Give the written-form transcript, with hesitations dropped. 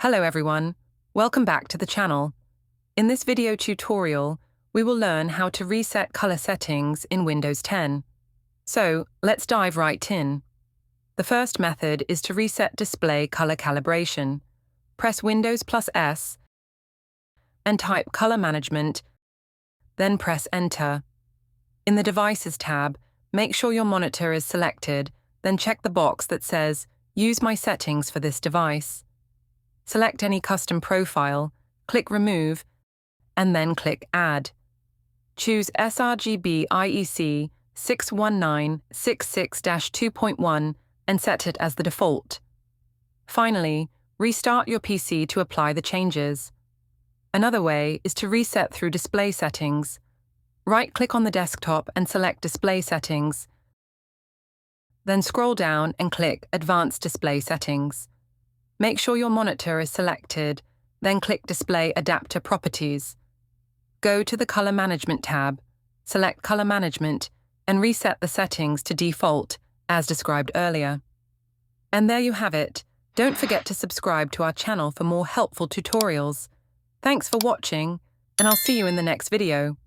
Hello everyone, welcome back to the channel. In this video tutorial, we will learn how to reset color settings in Windows 10. So, let's dive right in. The first method is to reset display color calibration. Press Windows plus S and type Color Management, then press Enter. In the Devices tab, make sure your monitor is selected, then check the box that says Use my settings for this device. Select any custom profile, click Remove, and then click Add. Choose sRGB IEC 61966-2.1 and set it as the default. Finally, restart your PC to apply the changes. Another way is to reset through Display Settings. Right-click on the desktop and select Display Settings. Then scroll down and click Advanced Display Settings. Make sure your monitor is selected, then click Display Adapter Properties. Go to the Color Management tab, select Color Management, and reset the settings to default, as described earlier. And there you have it. Don't forget to subscribe to our channel for more helpful tutorials. Thanks for watching, and I'll see you in the next video.